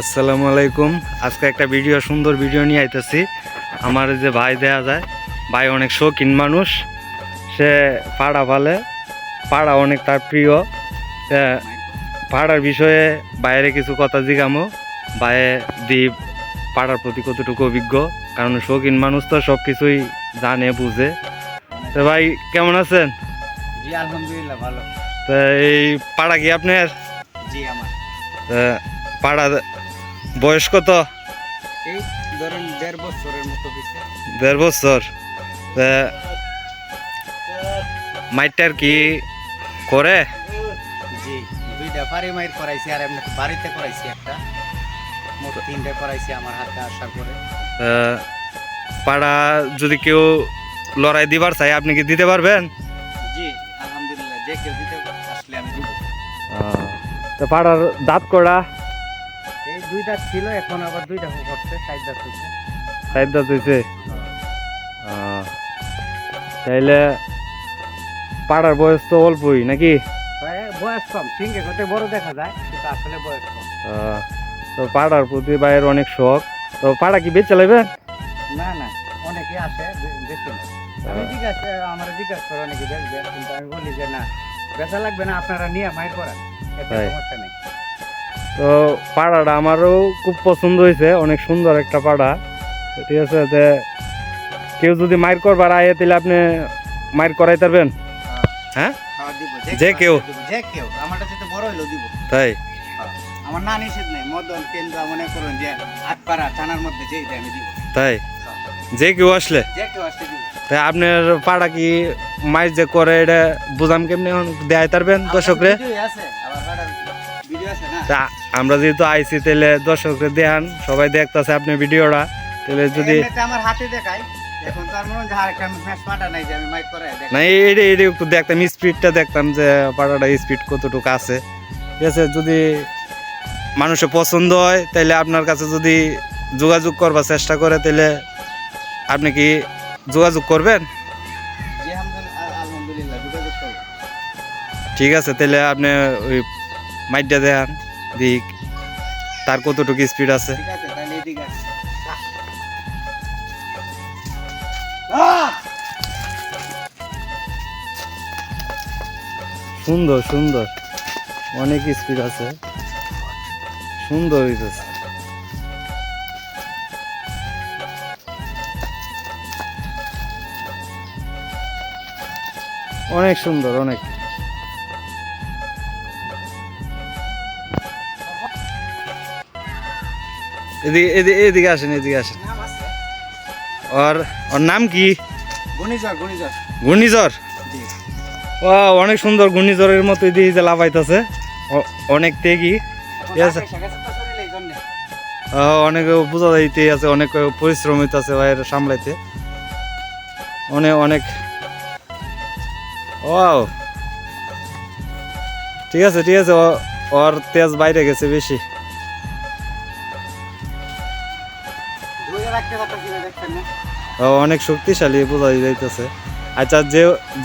আসসালামু আলাইকুম। আজকে একটা সুন্দর ভিডিও নিয়ে আইতেছি। আমার যে ভাই দেয়া যায়, ভাই অনেক শৌখিন মানুষ, সে পাড়া ফালে, পাড়া অনেক তার প্রিয়। পাড়ার বিষয়ে বাইরে কিছু কথা জিগামো, ভাইয়ে দ্বীপ পাড়ার প্রতি কতটুকু অভিজ্ঞ, কারণ শৌখিন মানুষ তো সব কিছুই জানে বুঝে। তো ভাই কেমন আছেন? জি আলহামদুলিল্লাহ ভালো। তো এই পাড়া কি আপনার? জি আমার পাড়া বয়স কত? এই ধরেন 1.5 বছরের মতো হয়েছে। 1.5 বছর। মাইটার কি করে? জি দুইটা ফারি মাইর করাইছি আর এমনি বাড়িতে করাইছি একটা, মোট 3টা করাইছি আমার হাতে আসার পরে। পাড়া যদি কেউ লড়াই দিবার চাই, আপনি কি দিতে পারবেন? জি আলহামদুলিল্লাহ, যে কেউ দিতে আসলে আমি দিব। তো পাড়ার দাঁত করা? এই 2টা ছিল, এখন আবার 2টা করছে, 4 দাঁত হয়েছে। 4 দাঁত হয়েছে। তাইলে পাড়ার বয়স তো অল্পই নাকি? বয়স কম, সিংহে করতে বড় দেখা যায় কিন্তু আসলে বয়স কম। তো পাড়ার প্রতি ভাইয়ের অনেক শখ। তো পাড়া কি বেচে লাইবেন? না না, অনেকে আসে বেশি না। আমি জিজ্ঞাসা করে অনেকে বেচবে, কিন্তু আমি বলি যে না, বেচা লাগবে না, আপনারা নিয়ে মাইর করেন, এতে সমস্যা নেই। তো পাড়াটা আমারও খুব পছন্দ হয়েছে, অনেক সুন্দর একটা পাড়া। ঠিক আছে, যে কেউ যদি মাইর করবার আয় তাহলে আপনি মাইর করাই পারবেন? হ্যাঁ, যে কেউ আমারটা যেতে বড় হইলো দিব। তাই আমার না নিষেধ নেই, মদন কেন্দ্র মনে করুন যে আটপাড়া থানার মধ্যে যেই আমি দিব। তাই যে কেউ আসলে দিব। তাই আপনার পাড়া কি মাইর যে করে এটা বুঝাম কেমনি দেয় পারবেন দর্শকরে? তা আমরা যেহেতু আইছি তাহলে দর্শকরে দেখান, সবাই দেখতেছে আপনি ভিডিওটা, তাহলে যদি আমার হাতে দেখাই এখন তার মনে হয় আর একটা ম্যাচ পাটা নাই যে আমি মাইক করে দেখাই। না, এটা একটু দেখতাম, স্পিডটা দেখতাম যে পাড়াটা স্পিড কতটুকু আছে। ঠিক আছে, যদি মানুষের পছন্দ হয় তাহলে আপনার কাছে যদি যোগাযোগ করবার চেষ্টা করে, তাহলে আপনি কি যোগাযোগ করবেন? জি আলহামদুলিল্লাহ যোগাযোগ করব। ঠিক আছে, তাহলে আপনি ওই মাইকটা দেখান, দিক তার কতটুকু স্পিড আছে। ঠিক আছে, তাহলে এদিকে আসুন। সুন্দর সুন্দর, অনেক স্পিড আছে, সুন্দর হইতেছে। অনেক সুন্দর, অনেক। এদিকে আসেন, এদিকে আসেন। ওর নাম কি? ঘূর্ণিঝড়। ও অনেক সুন্দর, ঘূর্ণিঝড়ের মতো দিয়ে যে লাফাইতেছে, অনেক তেগি। ঠিক আছে, অনেক বোঝা যাইতে আছে, অনেক পরিশ্রম হইতেছে ভাইয়ের সামলাইতে, অনেক অনেক। ও ঠিক আছে, ঠিক আছে, ওর তেজ বাইরে গেছে বেশি। অনেক শক্তিশালী বোঝা যাইতেছে। আচ্ছা,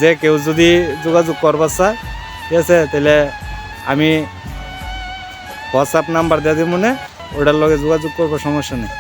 যে কেউ যদি যোগাযোগ করবার চায়, ঠিক আছে, তাহলে আমি হোয়াটসঅ্যাপ নাম্বার দিয়ে দিব, মনে ওটার লগে যোগাযোগ করবো, সমস্যা নেই।